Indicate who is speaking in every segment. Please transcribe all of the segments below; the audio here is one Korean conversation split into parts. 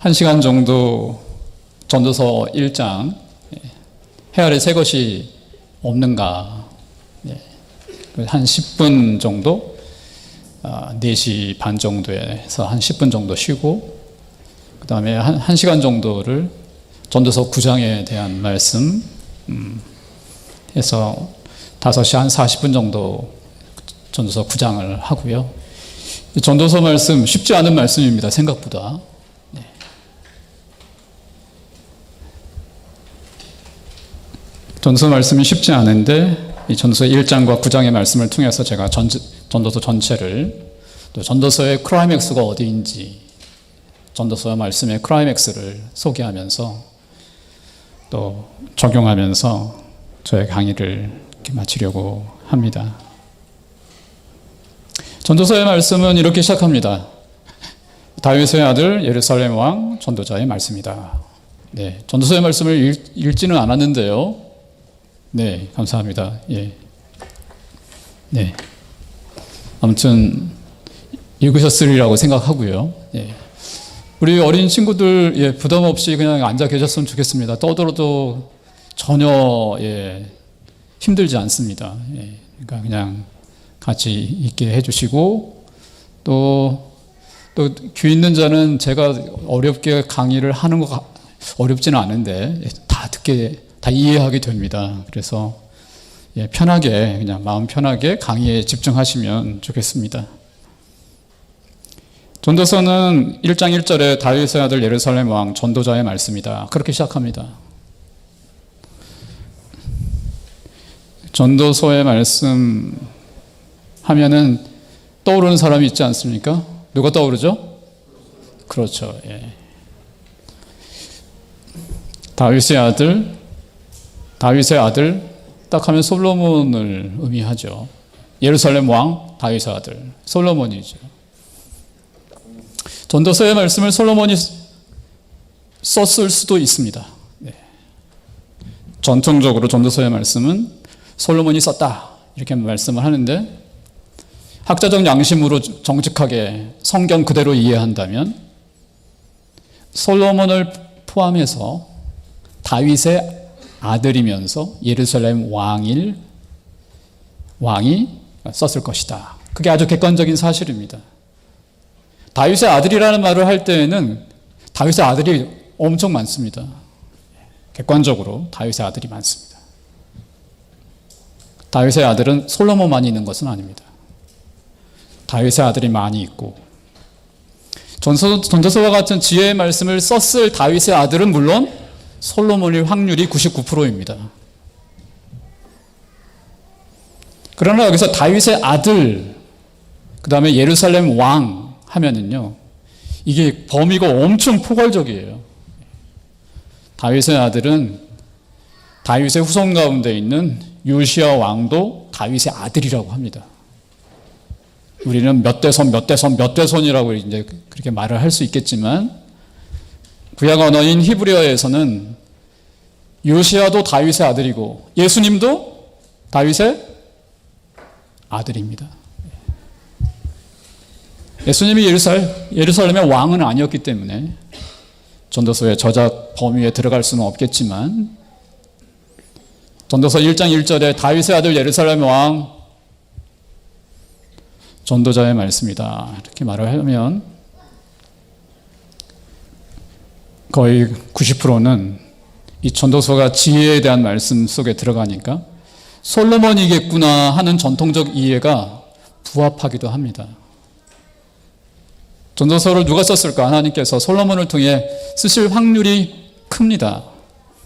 Speaker 1: 1시간 정도 전도서 1장 해 아래 새 것이 없는가, 한 10분 정도, 4시 반 정도에서 한 10분 정도 쉬고, 그 다음에 한 1시간 정도를 전도서 9장에 대한 말씀 해서 5시 한 40분 정도 전도서 9장을 하고요. 전도서 말씀 쉽지 않은 말씀입니다, 생각보다. 전도서 말씀이 쉽지 않은데 이 전도서 1장과 9장의 말씀을 통해서 제가 전도서 전체를, 또 전도서의 클라이맥스가 어디인지, 전도서 말씀의 클라이맥스를 소개하면서 또 적용하면서 저의 강의를 이렇게 마치려고 합니다. 전도서의 말씀은 이렇게 시작합니다. 다윗의 아들 예루살렘 왕 전도자의 말씀이다. 전도서의 말씀을 읽지는 않았는데요. 감사합니다. 아무튼 읽으셨으리라고 생각하고요. 우리 어린 친구들 부담 없이 그냥 앉아 계셨으면 좋겠습니다. 떠들어도 전혀 힘들지 않습니다. 그러니까 그냥 같이 있게 해주시고, 또 귀 있는 자는 제가 어렵게 강의를 하는 거 어렵지는 않은데 다 이해하게 됩니다. 그래서 편하게, 그냥 마음 편하게 강의에 집중하시면 좋겠습니다. 전도서는 1장 1절에 다윗의 아들 예루살렘 왕 전도자의 말씀이다, 그렇게 시작합니다. 전도서의 말씀 하면은 떠오르는 사람이 있지 않습니까? 누가 떠오르죠? 그렇죠. 다윗의 아들 딱 하면 솔로몬을 의미하죠. 예루살렘 왕 다윗의 아들 솔로몬이죠. 전도서의 말씀을 솔로몬이 썼을 수도 있습니다. 전통적으로 전도서의 말씀은 솔로몬이 썼다, 이렇게 말씀을 하는데, 학자적 양심으로 정직하게 성경 그대로 이해한다면 솔로몬을 포함해서 다윗의 아들이면서 예루살렘 왕이 썼을 것이다. 그게 아주 객관적인 사실입니다. 다윗의 아들이라는 말을 할 때에는 다윗의 아들이 엄청 많습니다. 객관적으로 다윗의 아들이 많습니다. 다윗의 아들은 솔로몬만 있는 것은 아닙니다. 다윗의 아들이 많이 있고, 전도서와 같은 지혜의 말씀을 썼을 다윗의 아들은 물론 솔로몬일 확률이 99%입니다. 그러나 여기서 다윗의 아들, 그 다음에 예루살렘 왕 하면은요, 이게 범위가 엄청 포괄적이에요. 다윗의 아들은 다윗의 후손 가운데 있는 요시야 왕도 다윗의 아들이라고 합니다. 우리는 몇 대손이라고 이제 그렇게 말을 할 수 있겠지만, 구약 언어인 히브리어에서는 요시야도 다윗의 아들이고 예수님도 다윗의 아들입니다. 예수님이 예루살렘의 왕은 아니었기 때문에 전도서의 저작 범위에 들어갈 수는 없겠지만, 전도서 1장 1절에 다윗의 아들 예루살렘 왕 전도자의 말씀이다, 이렇게 말을 하면 거의 90%는 이 전도서가 지혜에 대한 말씀 속에 들어가니까 솔로몬이겠구나 하는 전통적 이해가 부합하기도 합니다. 전도서를 누가 썼을까? 하나님께서 솔로몬을 통해 쓰실 확률이 큽니다.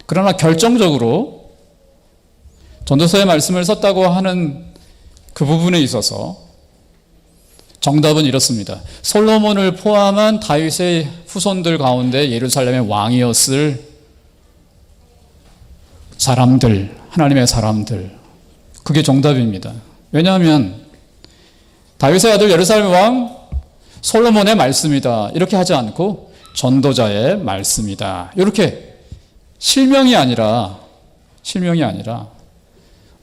Speaker 1: 그러나 결정적으로 전도서의 말씀을 썼다고 하는 그 부분에 있어서 정답은 이렇습니다. 솔로몬을 포함한 다윗의 후손들 가운데 예루살렘의 왕이었을 사람들, 하나님의 사람들, 그게 정답입니다. 왜냐하면 다윗의 아들 예루살렘 왕 솔로몬의 말씀이다, 이렇게 하지 않고 전도자의 말씀이다, 이렇게 실명이 아니라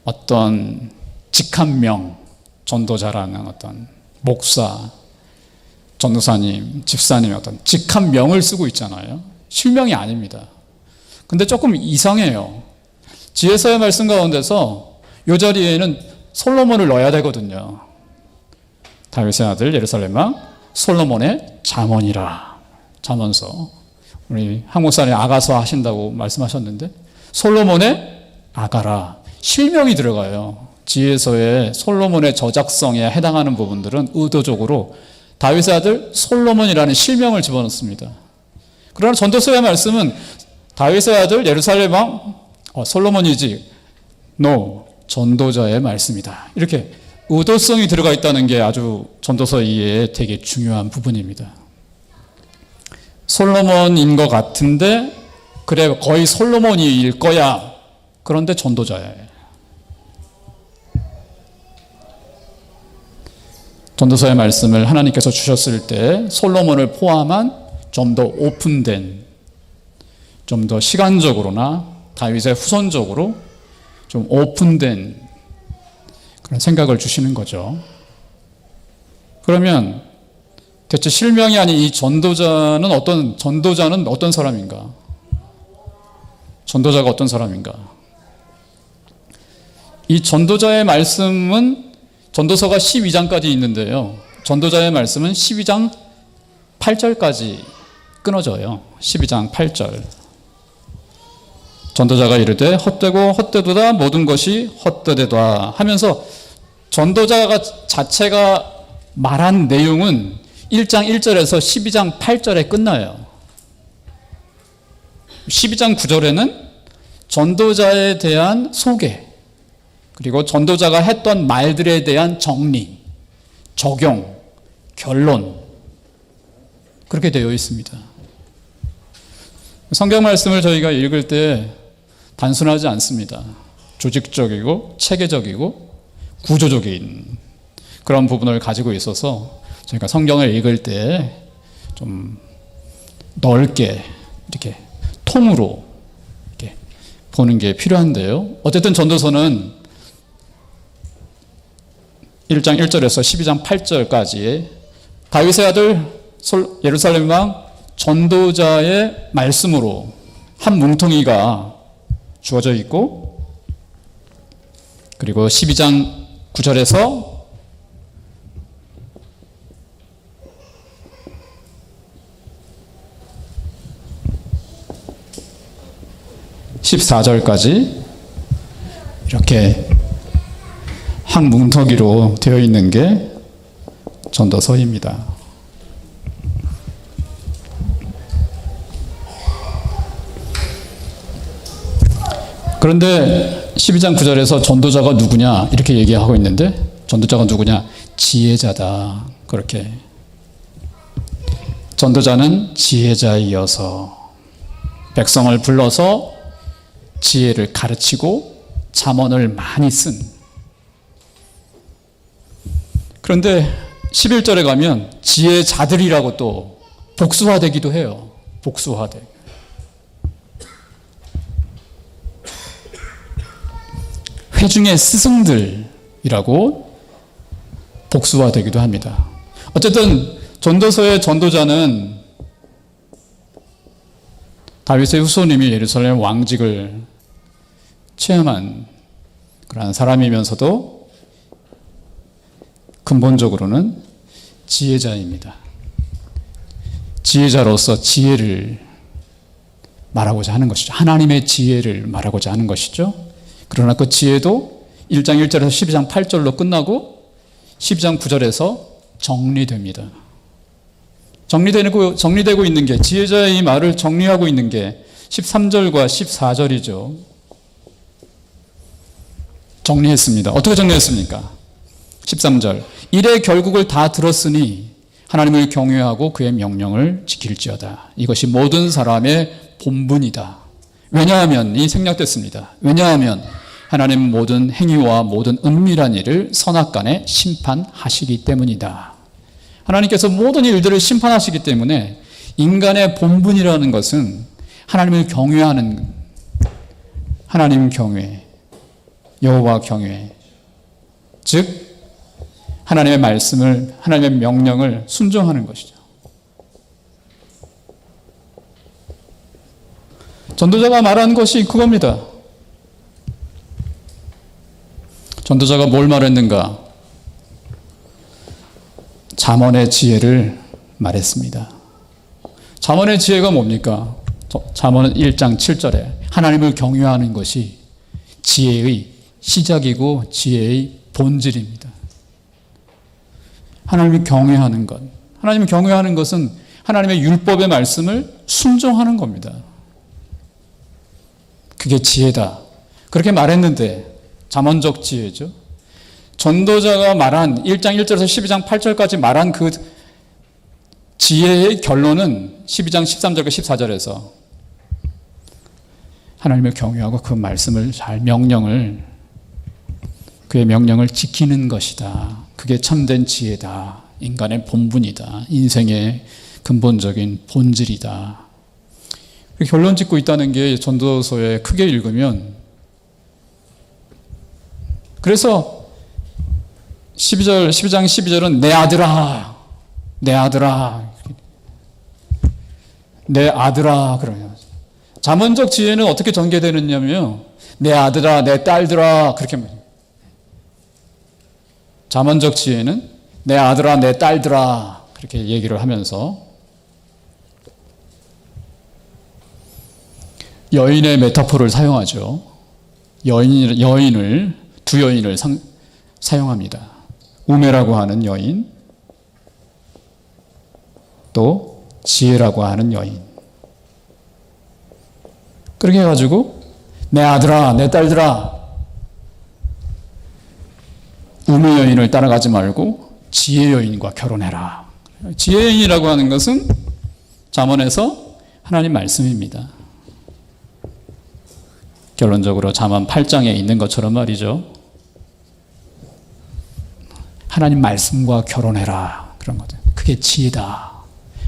Speaker 1: 어떤 직함명, 전도자라는 어떤 목사, 전도사님, 집사님 어떤 직한 명을 쓰고 있잖아요. 실명이 아닙니다. 근데 조금 이상해요. 지혜서의 말씀 가운데서 이 자리에는 솔로몬을 넣어야 되거든요. 다윗의 아들 예루살렘 왕 솔로몬의 잠언이라. 잠언서. 우리 한국사님 아가서 하신다고 말씀하셨는데 솔로몬의 아가라. 실명이 들어가요. 지혜서의 솔로몬의 저작성에 해당하는 부분들은 의도적으로 다윗의 아들 솔로몬이라는 실명을 집어넣습니다. 그러나 전도서의 말씀은 다윗의 아들 예루살렘 왕 솔로몬이지 no, 전도자의 말씀이다. 이렇게 의도성이 들어가 있다는 게 아주 전도서 이해에 되게 중요한 부분입니다. 솔로몬인 것 같은데 그래 거의 솔로몬일 거야. 그런데 전도자예요. 전도서의 말씀을 하나님께서 주셨을 때 솔로몬을 포함한 좀 더 오픈된, 좀 더 시간적으로나 다윗의 후손적으로 좀 오픈된 그런 생각을 주시는 거죠. 그러면 대체 실명이 아닌 이 전도자는 어떤 사람인가? 전도자가 어떤 사람인가? 이 전도자의 말씀은 전도서가 12장까지 있는데요. 전도자의 말씀은 12장 8절까지 끊어져요. 12장 8절. 전도자가 이르되 헛되고 헛되도다 모든 것이 헛되되다 하면서 전도자가 자체가 말한 내용은 1장 1절에서 12장 8절에 끝나요. 12장 9절에는 전도자에 대한 소개, 그리고 전도자가 했던 말들에 대한 정리, 적용, 결론, 그렇게 되어 있습니다. 성경 말씀을 저희가 읽을 때 단순하지 않습니다. 조직적이고 체계적이고 구조적인 그런 부분을 가지고 있어서 저희가 성경을 읽을 때 좀 넓게 이렇게 통으로 이렇게 보는 게 필요한데요. 어쨌든 전도서는 1장 1절에서 12장 8절까지 다윗의 아들 예루살렘 왕 전도자의 말씀으로 한 뭉텅이가 주어져 있고, 그리고 12장 9절에서 14절까지 이렇게 한 뭉텅이로 되어 있는 게 전도서입니다. 그런데 12장 9절에서 전도자가 누구냐 이렇게 얘기하고 있는데, 전도자가 누구냐? 지혜자다. 그렇게. 전도자는 지혜자이어서 백성을 불러서 지혜를 가르치고 잠언을 많이 쓴. 그런데 11절에 가면 지혜자들이라고 또 복수화되기도 해요. 복수화되. 회중의 스승들이라고 복수화되기도 합니다. 어쨌든 전도서의 전도자는 다윗의 후손님이 예루살렘 왕직을 체험한 그러한 사람이면서도 근본적으로는 지혜자입니다. 지혜자로서 지혜를 말하고자 하는 것이죠. 하나님의 지혜를 말하고자 하는 것이죠. 그러나 그 지혜도 1장 1절에서 12장 8절로 끝나고 12장 9절에서 정리됩니다. 정리되고 있는 게, 지혜자의 이 말을 정리하고 있는 게 13절과 14절이죠. 정리했습니다. 어떻게 정리했습니까? 13절. 이래 결국을 다 들었으니 하나님을 경외하고 그의 명령을 지킬지어다. 이것이 모든 사람의 본분이다. 왜냐하면, 이 생략됐습니다. 왜냐하면 하나님은 모든 행위와 모든 은밀한 일을 선악간에 심판하시기 때문이다. 하나님께서 모든 일들을 심판하시기 때문에 인간의 본분이라는 것은 하나님을 경외하는, 하나님 경외, 여호와 경외, 즉 하나님의 말씀을, 하나님의 명령을 순종하는 것이죠. 전도자가 말한 것이 그겁니다. 전도자가 뭘 말했는가? 잠언의 지혜를 말했습니다. 잠언의 지혜가 뭡니까? 잠언은 1장 7절에 하나님을 경외하는 것이 지혜의 시작이고 지혜의 본질입니다. 하나님을 경외하는 것. 하나님을 경외하는 것은 하나님의 율법의 말씀을 순종하는 겁니다. 그게 지혜다. 그렇게 말했는데 잠언적 지혜죠. 전도자가 말한 1장 1절에서 12장 8절까지 말한 그 지혜의 결론은 12장 13절과 14절에서 하나님을 경외하고 그 말씀을 잘 그의 명령을 지키는 것이다. 그게 참된 지혜다. 인간의 본분이다. 인생의 근본적인 본질이다. 결론 짓고 있다는 게 전도서에 크게 읽으면, 그래서 12장 12절은 내 아들아, 내 아들아 그러면 잠언적 지혜는 어떻게 전개되느냐면요, 내 아들아, 내 딸들아 그렇게 말해요. 잠언적 지혜는 내 아들아, 내 딸들아 그렇게 얘기를 하면서 여인의 메타포를 사용하죠. 두 여인을 사용합니다. 우매라고 하는 여인, 또 지혜라고 하는 여인. 그렇게 해가지고 내 아들아, 내 딸들아, 우매 여인을 따라가지 말고 지혜 여인과 결혼해라. 지혜 여인이라고 하는 것은 잠언에서 하나님 말씀입니다. 결론적으로 잠언 8장에 있는 것처럼 말이죠. 하나님 말씀과 결혼해라. 그런 거죠. 그게 지혜다.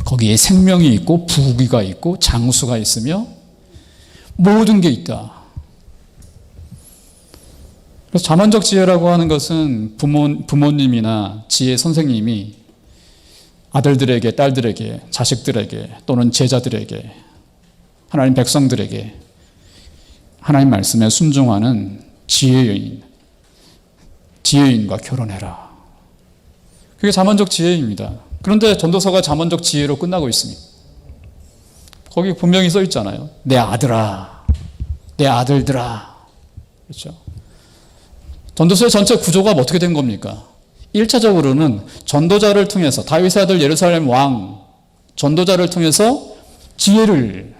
Speaker 1: 거기에 생명이 있고 부귀가 있고 장수가 있으며 모든 게 있다. 그래서 잠언적 지혜라고 하는 것은 부모님이나 지혜 선생님이 아들들에게, 딸들에게, 자식들에게 또는 제자들에게, 하나님 백성들에게 하나님 말씀에 순종하는 지혜인과 결혼해라. 그게 잠언적 지혜입니다. 그런데 전도서가 잠언적 지혜로 끝나고 있습니다. 거기 분명히 써 있잖아요. 내 아들아, 내 아들들아. 그렇죠? 전도서의 전체 구조가 어떻게 된 겁니까? 1차적으로는 전도자를 통해서, 다윗의 아들 예루살렘 왕 전도자를 통해서 지혜를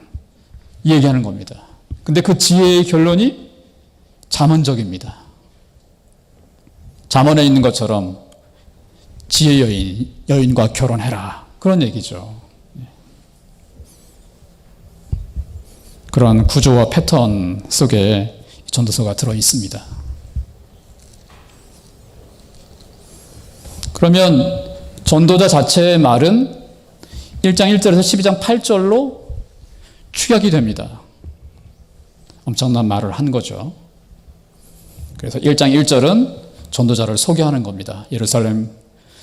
Speaker 1: 얘기하는 겁니다. 근데 그 지혜의 결론이 잠언적입니다. 잠언에 있는 것처럼 지혜 여인과 결혼해라. 그런 얘기죠. 그런 구조와 패턴 속에 전도서가 들어 있습니다. 그러면 전도자 자체의 말은 1장 1절에서 12장 8절로 축약이 됩니다. 엄청난 말을 한 거죠. 그래서 1장 1절은 전도자를 소개하는 겁니다.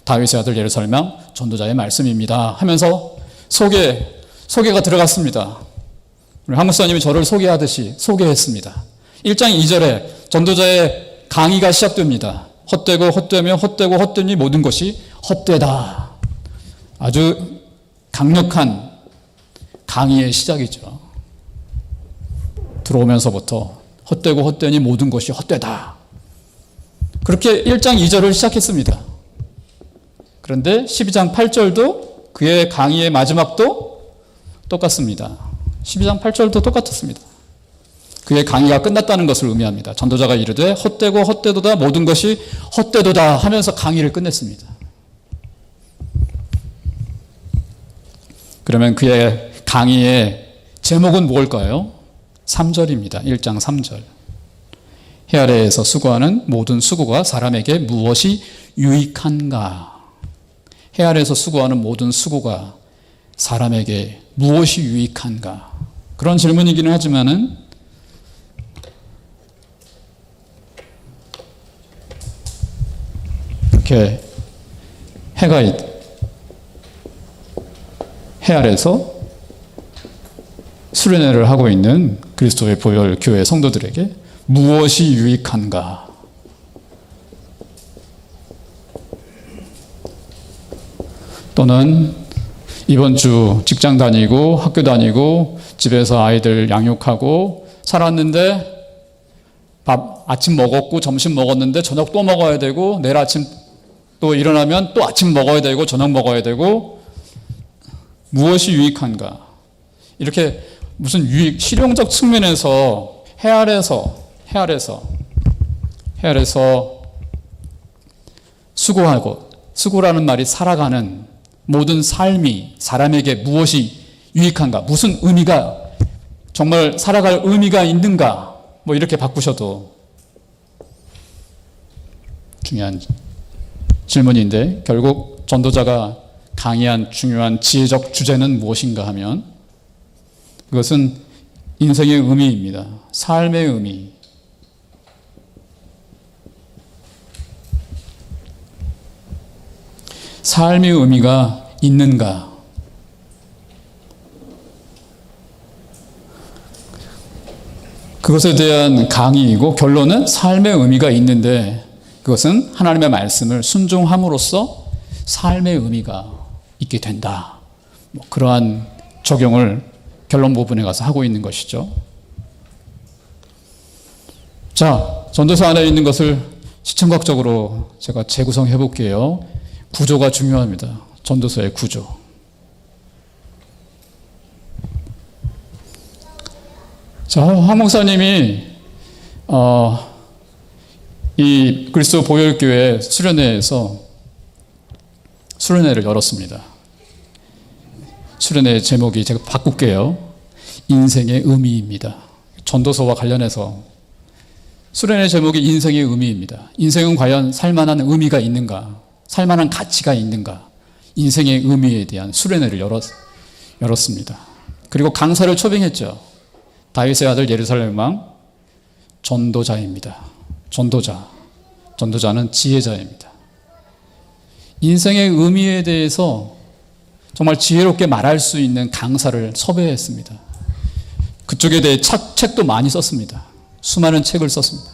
Speaker 1: 다윗의 아들 예루살렘 왕 전도자의 말씀입니다 하면서 소개가 들어갔습니다. 우리 한 목사님이 저를 소개하듯이 소개했습니다. 1장 2절에 전도자의 강의가 시작됩니다. 헛되고 헛되며 헛되고 헛되니 모든 것이 헛되다. 아주 강력한 강의의 시작이죠. 들어오면서부터 헛되고 헛되니 모든 것이 헛되다. 그렇게 1장 2절을 시작했습니다. 그런데 12장 8절도 그의 강의의 마지막도 똑같습니다. 12장 8절도 똑같았습니다. 그의 강의가 끝났다는 것을 의미합니다. 전도자가 이르되 헛되고 헛되도다 모든 것이 헛되도다 하면서 강의를 끝냈습니다. 그러면 그의 강의의 제목은 뭘까요? 3절입니다. 1장 3절. 해 아래에서 수고하는 모든 수고가 사람에게 무엇이 유익한가? 해 아래에서 수고하는 모든 수고가 사람에게 무엇이 유익한가? 그런 질문이기는 하지만은 이렇게 해 아래에서 수련회를 하고 있는 그리스도의 보혈 교회 성도들에게 무엇이 유익한가? 또는 이번 주 직장 다니고 학교 다니고 집에서 아이들 양육하고 살았는데 아침 먹었고 점심 먹었는데 저녁 또 먹어야 되고 내일 아침 또 일어나면 또 아침 먹어야 되고 저녁 먹어야 되고 무엇이 유익한가? 이렇게 무슨 실용적 측면에서 헤아려서 수고라는 말이 살아가는 모든 삶이 사람에게 무엇이 유익한가? 무슨 의미가 정말 살아갈 의미가 있는가? 뭐 이렇게 바꾸셔도 중요한 질문인데 결국 전도자가 강의한 중요한 지혜적 주제는 무엇인가 하면 그것은 인생의 의미입니다. 삶의 의미. 삶의 의미가 있는가? 그것에 대한 강의이고 결론은 삶의 의미가 있는데 그것은 하나님의 말씀을 순종함으로써 삶의 의미가 있게 된다. 그러한 적용을 결론 부분에 가서 하고 있는 것이죠. 자, 전도서 안에 있는 것을 시청각적으로 제가 재구성해 볼게요. 구조가 중요합니다. 전도서의 구조. 자, 황 목사님이 이 그리스도 보혈교회 수련회에서 수련회를 열었습니다. 수련회 제목이 제가 바꿀게요. 인생의 의미입니다. 전도서와 관련해서 수련회 제목이 인생의 의미입니다. 인생은 과연 살만한 의미가 있는가? 살만한 가치가 있는가? 인생의 의미에 대한 수련회를 열었습니다. 그리고 강사를 초빙했죠. 다윗의 아들 예루살렘 왕 전도자입니다. 전도자는 지혜자입니다. 인생의 의미에 대해서 정말 지혜롭게 말할 수 있는 강사를 섭외했습니다. 그쪽에 대해 책도 많이 썼습니다. 수많은 책을 썼습니다.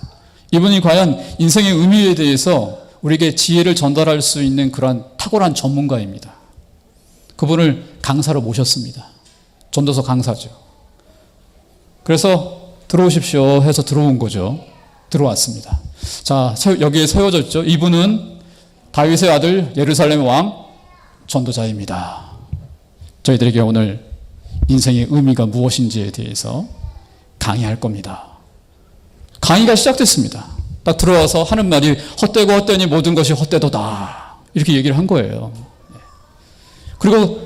Speaker 1: 이분이 과연 인생의 의미에 대해서 우리에게 지혜를 전달할 수 있는 그러한 탁월한 전문가입니다. 그분을 강사로 모셨습니다. 전도서 강사죠. 그래서 들어오십시오 해서 들어온 거죠. 들어왔습니다. 자, 여기에 세워졌죠. 이분은 다윗의 아들 예루살렘 왕 전도자입니다. 저희들에게 오늘 인생의 의미가 무엇인지에 대해서 강의할 겁니다. 강의가 시작됐습니다. 딱 들어와서 하는 말이 헛되고 헛되니 모든 것이 헛되도다. 이렇게 얘기를 한 거예요. 그리고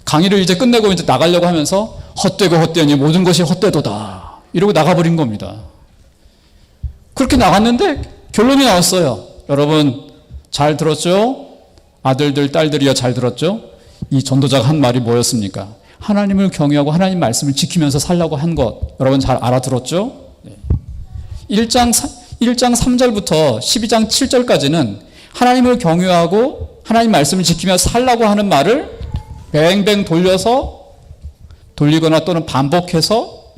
Speaker 1: 강의를 이제 끝내고 이제 나가려고 하면서 헛되고 헛되니 모든 것이 헛되도다. 이러고 나가버린 겁니다. 그렇게 나갔는데 결론이 나왔어요. 여러분 잘 들었죠? 아들들, 딸들이야 잘 들었죠? 이 전도자가 한 말이 뭐였습니까? 하나님을 경외하고 하나님 말씀을 지키면서 살라고 한 것. 여러분 잘 알아들었죠? 1장 3절부터 12장 7절까지는 하나님을 경외하고 하나님 말씀을 지키며 살라고 하는 말을 뱅뱅 돌리거나 또는 반복해서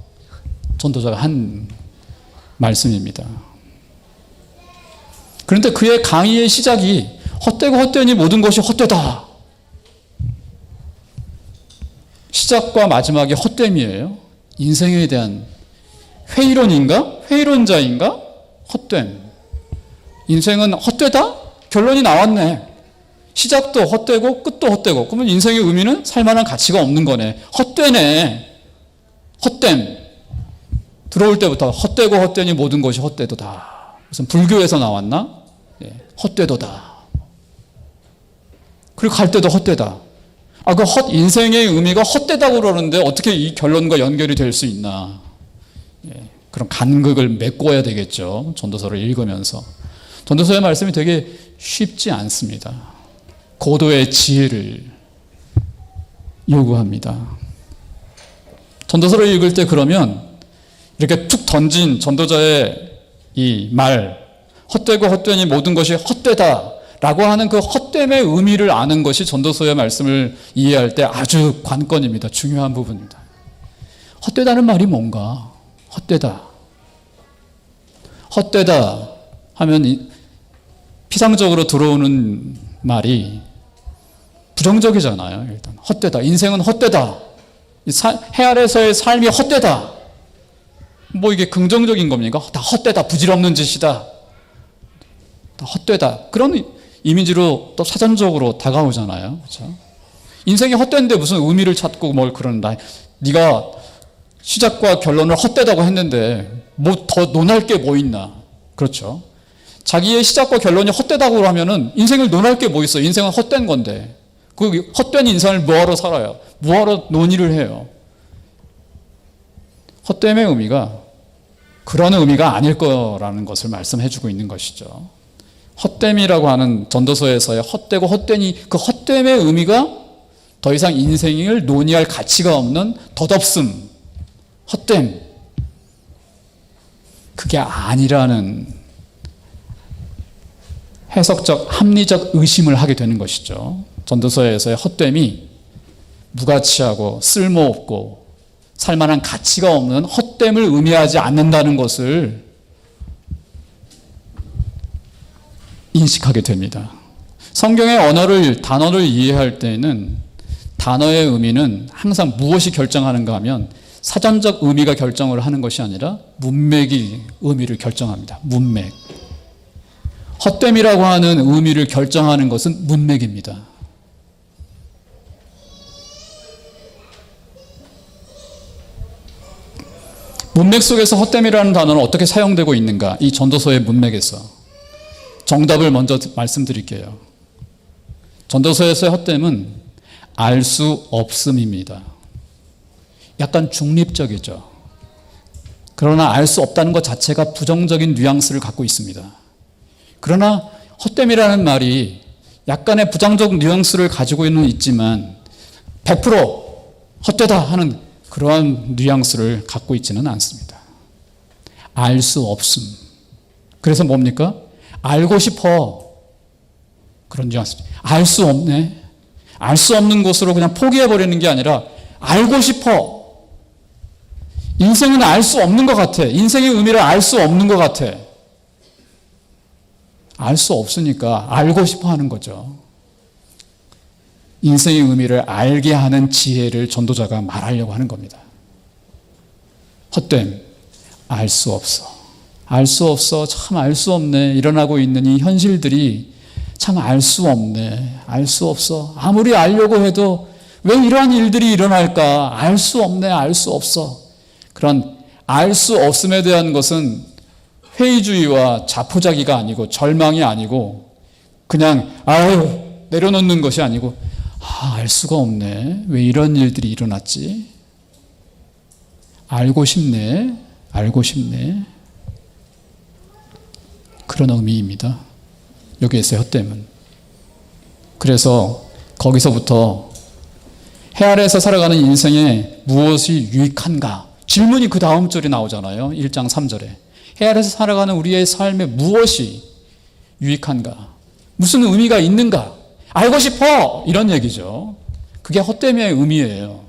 Speaker 1: 전도자가 한 말씀입니다. 그런데 그의 강의의 시작이 헛되고 헛되니 모든 것이 헛되다. 시작과 마지막이 헛됨이에요. 인생에 대한 회의론인가? 회의론자인가? 헛됨. 인생은 헛되다? 결론이 나왔네. 시작도 헛되고 끝도 헛되고. 그러면 인생의 의미는 살만한 가치가 없는 거네. 헛되네. 헛됨. 들어올 때부터 헛되고 헛되니 모든 것이 헛되도다. 무슨 불교에서 나왔나? 네. 헛되도다. 그리고 갈 때도 헛되다. 인생의 의미가 헛되다고 그러는데 어떻게 이 결론과 연결이 될 수 있나? 예, 그런 간극을 메꿔야 되겠죠. 전도서를 읽으면서. 전도서의 말씀이 되게 쉽지 않습니다. 고도의 지혜를 요구합니다. 전도서를 읽을 때 그러면 이렇게 툭 던진 전도자의 이 말, 헛되고 헛되니 모든 것이 헛되다 라고 하는 그 헛됨의 의미를 아는 것이 전도서의 말씀을 이해할 때 아주 관건입니다. 중요한 부분입니다. 헛되다는 말이 뭔가? 헛되다. 헛되다 하면 피상적으로 들어오는 말이 부정적이잖아요. 일단 헛되다. 인생은 헛되다. 해 아래서의 삶이 헛되다. 뭐 이게 긍정적인 겁니까? 다 헛되다. 부질없는 짓이다. 다 헛되다. 그런 이미지로 또 사전적으로 다가오잖아요. 그렇죠? 인생이 헛된데 무슨 의미를 찾고 뭘 그런다. 네가 시작과 결론을 헛되다고 했는데 뭐 더 논할 게 뭐 있나. 그렇죠? 자기의 시작과 결론이 헛되다고 하면은 인생을 논할 게 뭐 있어. 인생은 헛된 건데 그 헛된 인생을 뭐하러 살아요? 뭐하러 논의를 해요? 헛됨의 의미가 그런 의미가 아닐 거라는 것을 말씀해 주고 있는 것이죠. 헛됨이라고 하는 전도서에서의 헛되고 헛되니 그 헛됨의 의미가 더 이상 인생을 논의할 가치가 없는 덧없음, 헛됨, 그게 아니라는 해석적, 합리적 의심을 하게 되는 것이죠. 전도서에서의 헛됨이 무가치하고 쓸모없고 살만한 가치가 없는 헛됨을 의미하지 않는다는 것을 인식하게 됩니다. 성경의 언어를, 단어를 이해할 때는 단어의 의미는 항상 무엇이 결정하는가 하면 사전적 의미가 결정을 하는 것이 아니라 문맥이 의미를 결정합니다. 문맥. 헛됨이라고 하는 의미를 결정하는 것은 문맥입니다. 문맥 속에서 헛됨이라는 단어는 어떻게 사용되고 있는가? 이 전도서의 문맥에서 정답을 먼저 말씀드릴게요. 전도서에서의 헛됨은 알 수 없음입니다. 약간 중립적이죠. 그러나 알 수 없다는 것 자체가 부정적인 뉘앙스를 갖고 있습니다. 그러나 헛됨이라는 말이 약간의 부정적 뉘앙스를 가지고 있지만 100% 헛되다 하는 그러한 뉘앙스를 갖고 있지는 않습니다. 알 수 없음. 그래서 뭡니까? 알고 싶어. 그런 뉘앙스. 알 수 없네. 알 수 없는 것으로 그냥 포기해버리는 게 아니라 알고 싶어. 인생은 알 수 없는 것 같아. 인생의 의미를 알 수 없는 것 같아. 알 수 없으니까 알고 싶어 하는 거죠. 인생의 의미를 알게 하는 지혜를 전도자가 말하려고 하는 겁니다. 헛됨, 알 수 없어. 알 수 없어. 참 알 수 없네. 일어나고 있는 이 현실들이 참 알 수 없네. 알 수 없어. 아무리 알려고 해도 왜 이러한 일들이 일어날까? 알 수 없네. 알 수 없어. 그런 알 수 없음에 대한 것은 회의주의와 자포자기가 아니고 절망이 아니고 그냥 아유 내려놓는 것이 아니고 알 수가 없네. 왜 이런 일들이 일어났지? 알고 싶네. 알고 싶네. 그런 의미입니다. 여기에서의 헛됨은. 그래서 거기서부터 해 아래에서 살아가는 인생에 무엇이 유익한가? 질문이 그 다음 절에 나오잖아요. 1장 3절에. 해 아래에서 살아가는 우리의 삶에 무엇이 유익한가? 무슨 의미가 있는가? 알고 싶어! 이런 얘기죠. 그게 헛됨의 의미예요.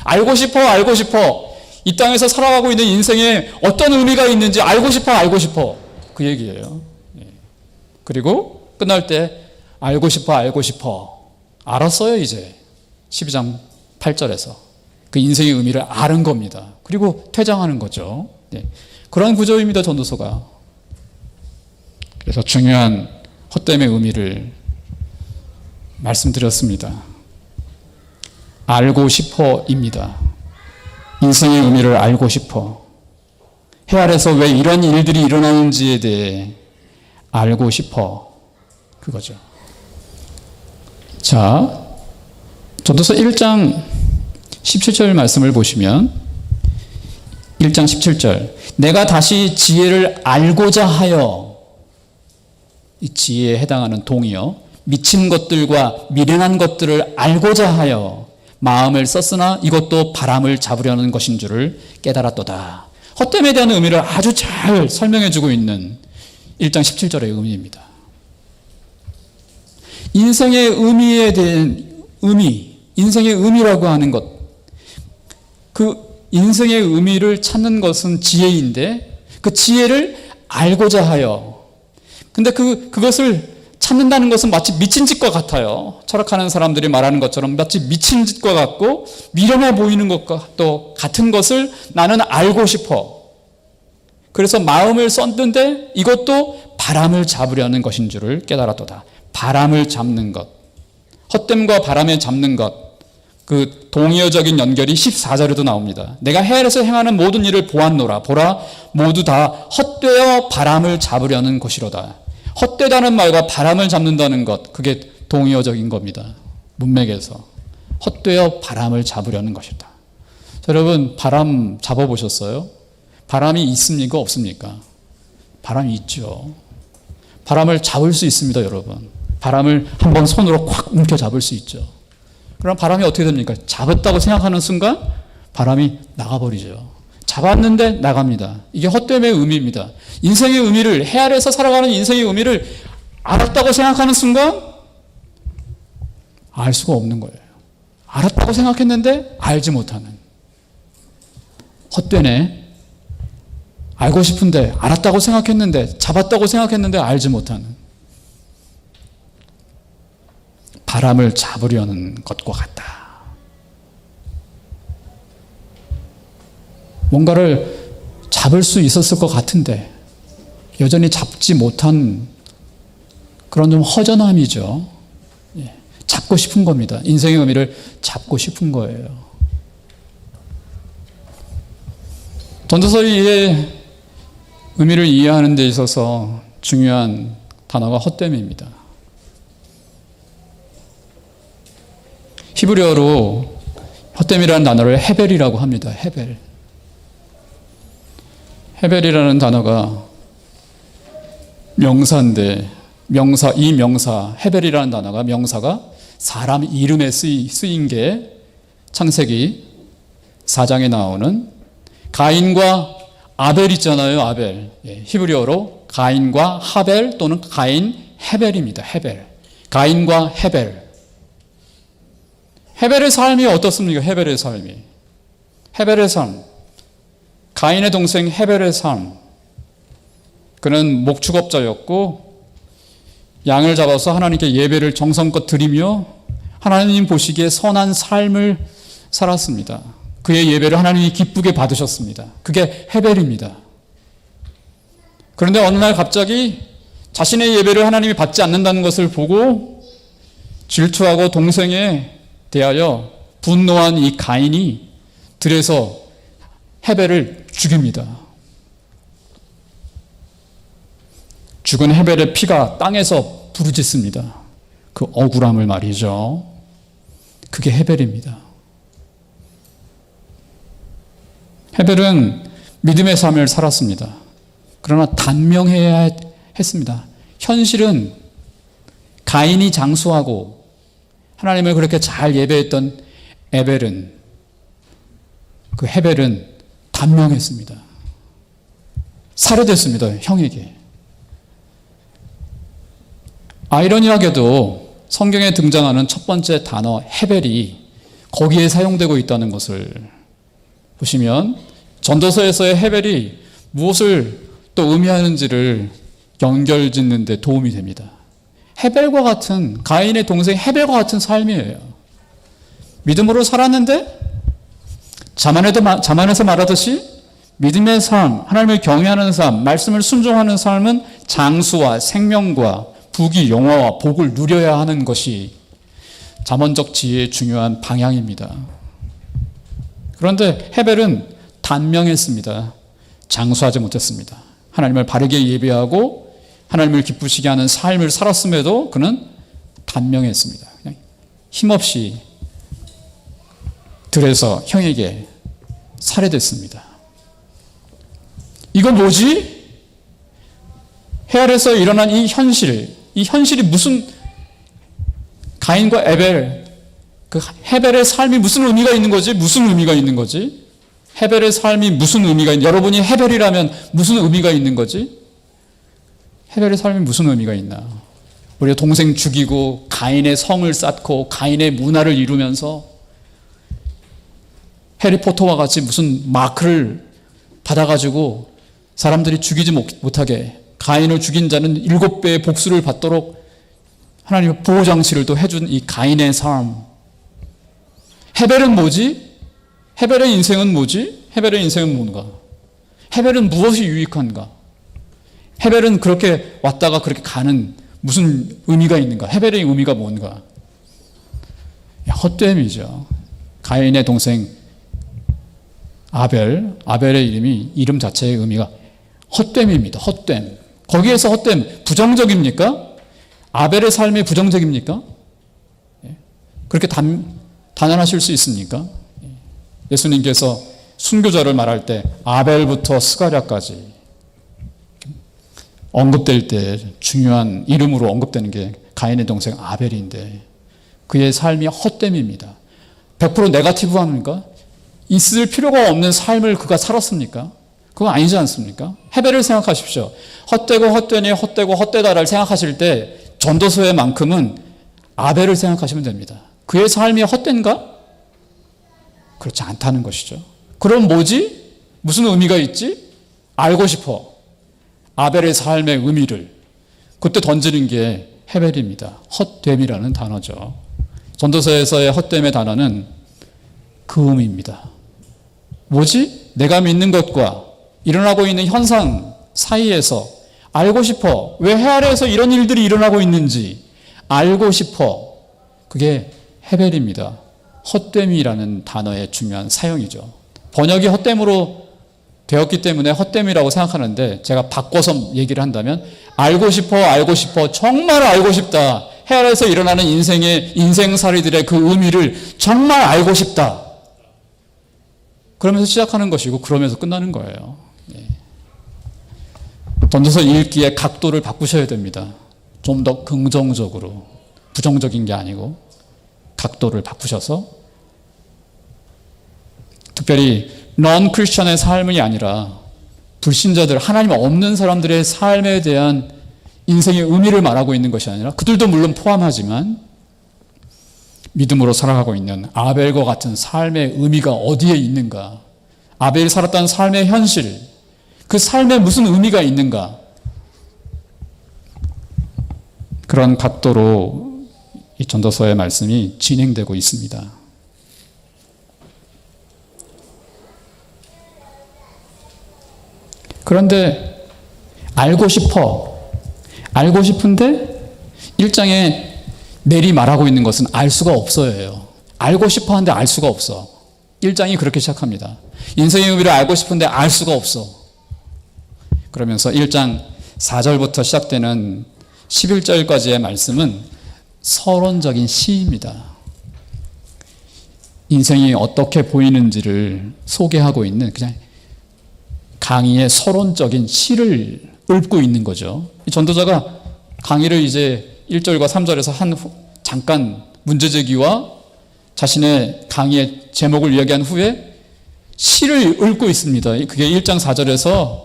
Speaker 1: 알고 싶어, 알고 싶어. 이 땅에서 살아가고 있는 인생에 어떤 의미가 있는지 알고 싶어, 알고 싶어. 그 얘기예요. 그리고 끝날 때 알고 싶어, 알고 싶어. 알았어요, 이제. 12장 8절에서. 그 인생의 의미를 아는 겁니다. 그리고 퇴장하는 거죠. 그런 구조입니다, 전도서가. 그래서 중요한 헛됨의 의미를 말씀드렸습니다. 알고 싶어입니다. 인생의 의미를 알고 싶어. 해 아래서 왜 이런 일들이 일어나는지에 대해 알고 싶어. 그거죠. 자, 전도서 1장 17절 말씀을 보시면 1장 17절 내가 다시 지혜를 알고자 하여 이 지혜에 해당하는 동의어 미친 것들과 미련한 것들을 알고자 하여 마음을 썼으나 이것도 바람을 잡으려는 것인 줄을 깨달았도다. 헛됨에 대한 의미를 아주 잘 설명해 주고 있는 1장 17절의 의미입니다. 인생의 의미에 대한 의미, 인생의 의미라고 하는 것, 그 인생의 의미를 찾는 것은 지혜인데 그 지혜를 알고자 하여, 근데 그것을 찾는다는 것은 마치 미친 짓과 같아요. 철학하는 사람들이 말하는 것처럼 마치 미친 짓과 같고 미련해 보이는 것과 또 같은 것을 나는 알고 싶어. 그래서 마음을 썼는데 이것도 바람을 잡으려는 것인 줄을 깨달았도다. 바람을 잡는 것, 헛됨과 바람에 잡는 것, 그 동의어적인 연결이 14절에도 나옵니다. 내가 헤아려서 행하는 모든 일을 보았노라. 보라, 모두 다 헛되어 바람을 잡으려는 것이로다. 헛되다는 말과 바람을 잡는다는 것, 그게 동의어적인 겁니다. 문맥에서 헛되어 바람을 잡으려는 것이다. 자, 여러분, 바람 잡아보셨어요? 바람이 있습니까? 없습니까? 바람이 있죠. 바람을 잡을 수 있습니다, 여러분. 바람을 한번 손으로 콱 움켜 잡을 수 있죠. 그럼 바람이 어떻게 됩니까? 잡았다고 생각하는 순간 바람이 나가버리죠. 잡았는데 나갑니다. 이게 헛됨의 의미입니다. 인생의 의미를, 헤아려서 살아가는 인생의 의미를 알았다고 생각하는 순간 알 수가 없는 거예요. 알았다고 생각했는데 알지 못하는. 헛되네. 알고 싶은데, 알았다고 생각했는데, 잡았다고 생각했는데 알지 못하는. 바람을 잡으려는 것과 같다. 뭔가를 잡을 수 있었을 것 같은데 여전히 잡지 못한 그런 좀 허전함이죠. 잡고 싶은 겁니다. 인생의 의미를 잡고 싶은 거예요. 전도서의 의미를 이해하는 데 있어서 중요한 단어가 헛됨입니다. 히브리어로 헛됨이라는 단어를 헤벨이라고 합니다. 헤벨. 헤벨이라는 단어가 명사인데, 이 명사, 헤벨이라는 단어가 명사가 사람 이름에 쓰인 게 창세기 4장에 나오는 가인과 아벨 있잖아요. 아벨. 히브리어로 가인과 하벨 또는 가인 헤벨입니다. 헤벨. 가인과 헤벨. 헤벨의 삶이 어떻습니까? 헤벨의 삶이. 헤벨의 삶. 가인의 동생 헤벨의 삶. 그는 목축업자였고 양을 잡아서 하나님께 예배를 정성껏 드리며 하나님 보시기에 선한 삶을 살았습니다. 그의 예배를 하나님이 기쁘게 받으셨습니다. 그게 헤벨입니다. 그런데 어느 날 갑자기 자신의 예배를 하나님이 받지 않는다는 것을 보고 질투하고 동생에 대하여 분노한 이 가인이 들에서 헤벨을 죽입니다. 죽은 헤벨의 피가 땅에서 부르짖습니다. 그 억울함을 말이죠. 그게 헤벨입니다. 헤벨은 믿음의 삶을 살았습니다. 그러나 단명해야 했습니다. 현실은 가인이 장수하고 하나님을 그렇게 잘 예배했던 그 헤벨은 단명했습니다. 살해됐습니다. 형에게. 아이러니하게도 성경에 등장하는 첫 번째 단어 헤벨이 거기에 사용되고 있다는 것을 보시면 전도서에서의 헤벨이 무엇을 또 의미하는지를 연결짓는 데 도움이 됩니다. 헤벨과 같은, 가인의 동생 헤벨과 같은 삶이에요. 믿음으로 살았는데 자만에서 말하듯이 믿음의 삶, 하나님을 경외하는 삶, 말씀을 순종하는 삶은 장수와 생명과 부귀, 영화와 복을 누려야 하는 것이 잠언적 지혜의 중요한 방향입니다. 그런데 헤벨은 단명했습니다. 장수하지 못했습니다. 하나님을 바르게 예배하고 하나님을 기쁘시게 하는 삶을 살았음에도 그는 단명했습니다. 그냥 힘없이 들에서 형에게 살해됐습니다. 이거 뭐지? 헤아려서 일어난 이 현실이 무슨, 가인과 에벨, 그 헤벨의 삶이 무슨 의미가 있는 거지? 무슨 의미가 있는 거지? 헤벨의 삶이 무슨 의미가 있는, 여러분이 헤벨이라면 무슨 의미가 있는 거지? 헤벨의 삶이 무슨 의미가 있나? 우리가 동생 죽이고 가인의 성을 쌓고 가인의 문화를 이루면서 해리포터와 같이 무슨 마크를 받아가지고 사람들이 죽이지 못하게 가인을 죽인 자는 7배의 복수를 받도록 하나님의 보호장치를 또 해준 이 가인의 삶. 헤벨은 뭐지? 헤벨의 인생은 뭐지? 헤벨의 인생은 뭔가? 헤벨은 무엇이 유익한가? 헤벨은 그렇게 왔다가 그렇게 가는 무슨 의미가 있는가? 헤벨의 의미가 뭔가? 헛됨이죠. 가인의 동생 아벨의 이름 자체의 의미가 헛됨입니다. 헛됨. 거기에서 헛됨, 부정적입니까? 아벨의 삶이 부정적입니까? 그렇게 단언하실 수 있습니까? 예수님께서 순교자를 말할 때 아벨부터 스가랴까지 언급될 때 중요한 이름으로 언급되는 게 가인의 동생 아벨인데 그의 삶이 헛됨입니다. 100% 네거티브합니까? 있을 필요가 없는 삶을 그가 살았습니까? 그건 아니지 않습니까? 헤벨을 생각하십시오. 헛되고 헛되니 헛되고 헛되다를 생각하실 때 전도서에만큼은 아벨을 생각하시면 됩니다. 그의 삶이 헛된가? 그렇지 않다는 것이죠. 그럼 뭐지? 무슨 의미가 있지? 알고 싶어. 아벨의 삶의 의미를. 그때 던지는 게 헤벨입니다. 헛됨이라는 단어죠. 전도서에서의 헛됨의 단어는 그 의미입니다. 뭐지? 내가 믿는 것과 일어나고 있는 현상 사이에서 알고 싶어. 왜 해 아래에서 이런 일들이 일어나고 있는지 알고 싶어. 그게 헤벨입니다. 헛됨이라는 단어의 중요한 사용이죠. 번역이 헛됨으로 되었기 때문에 헛됨이라고 생각하는데 제가 바꿔서 얘기를 한다면 알고 싶어, 정말 알고 싶다. 해 아래에서 일어나는 인생살이들의 그 의미를 정말 알고 싶다. 그러면서 시작하는 것이고 그러면서 끝나는 거예요. 전도서 읽기에 각도를 바꾸셔야 됩니다. 좀 더 긍정적으로, 부정적인 게 아니고 각도를 바꾸셔서 특별히 넌 크리스천의 삶이 아니라 불신자들, 하나님 없는 사람들의 삶에 대한 인생의 의미를 말하고 있는 것이 아니라 그들도 물론 포함하지만 믿음으로 살아가고 있는 아벨과 같은 삶의 의미가 어디에 있는가? 아벨이 살았던 삶의 현실, 그 삶에 무슨 의미가 있는가? 그런 각도로 이 전도서의 말씀이 진행되고 있습니다. 그런데 알고 싶은데 1장에 넬이 말하고 있는 것은 알 수가 없어요. 알고 싶어 하는데 알 수가 없어. 1장이 그렇게 시작합니다. 인생의 의미를 알고 싶은데 알 수가 없어. 그러면서 1장 4절부터 시작되는 11절까지의 말씀은 서론적인 시입니다. 인생이 어떻게 보이는지를 소개하고 있는 그냥 강의의 서론적인 시를 읊고 있는 거죠. 이 전도자가 강의를 이제 1절과 3절에서 잠깐 문제제기와 자신의 강의의 제목을 이야기한 후에 시를 읊고 있습니다. 그게 1장 4절에서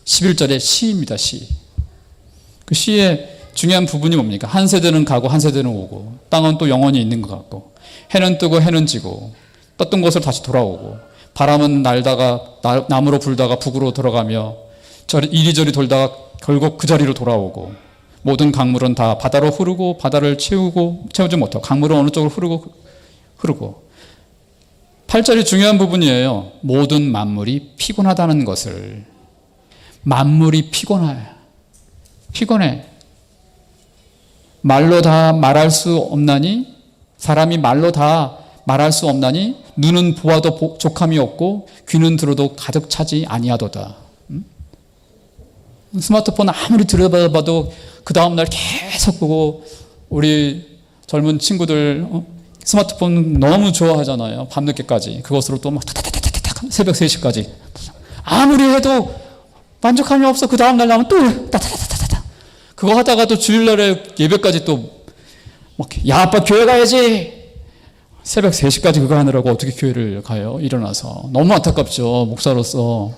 Speaker 1: 11절의 시입니다. 시. 그 시의 중요한 부분이 뭡니까? 한 세대는 가고 한 세대는 오고 땅은 또 영원히 있는 것 같고 해는 뜨고 해는 지고 떴던 곳으로 다시 돌아오고 바람은 날다가 남으로 불다가 북으로 들어가며 이리저리 돌다가 결국 그 자리로 돌아오고 모든 강물은 다 바다로 흐르고 바다를 채우지 못하고 강물은 어느 쪽으로 흐르고 8절이 중요한 부분이에요. 모든 만물이 피곤하다는 것을. 만물이 피곤해. 말로 다 말할 수 없나니 사람이 말로 다 말할 수 없나니 눈은 보아도 족함이 없고 귀는 들어도 가득 차지 아니하도다. 스마트폰 아무리 들여다봐도 그 다음날 계속 보고 우리 젊은 친구들 스마트폰 너무 좋아하잖아요. 밤늦게까지. 그것으로 또 막 타타타타타타 새벽 3시까지. 아무리 해도 만족함이 없어. 그 다음날 나면 또 타타타타타. 그거 하다가 또 주일날에 예배까지 또 야 아빠 교회 가야지. 새벽 3시까지 그거 하느라고 어떻게 교회를 가요? 일어나서. 너무 안타깝죠. 목사로서.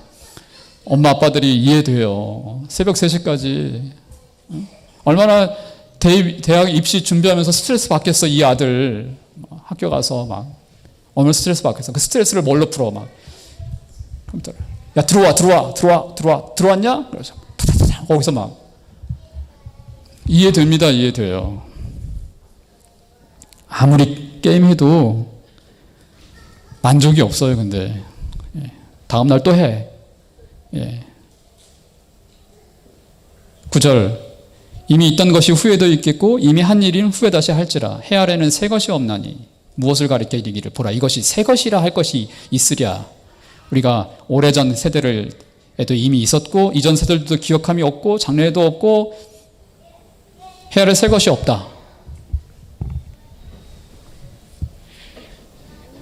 Speaker 1: 엄마 아빠들이 이해돼요. 새벽 3시까지. 얼마나 대학 입시 준비하면서 스트레스 받겠어. 이 아들 학교 가서 막 얼마나 스트레스 받겠어. 그 스트레스를 뭘로 풀어? 막 컴퓨터를. 야, 들어왔냐? 그래서 거기서 막 이해됩니다. 이해돼요. 아무리 게임해도 만족이 없어요. 근데 다음날 또 해. 9절 이미 있던 것이 후에도 있겠고 이미 한 일인 후에 다시 할지라 해 아래는 새 것이 없나니 무엇을 가리켜 이르기를 보라 이것이 새 것이라 할 것이 있으랴. 우리가 오래전 세대를에도 이미 있었고 이전 세대들도 기억함이 없고 장래에도 없고 해 아래 새 것이 없다.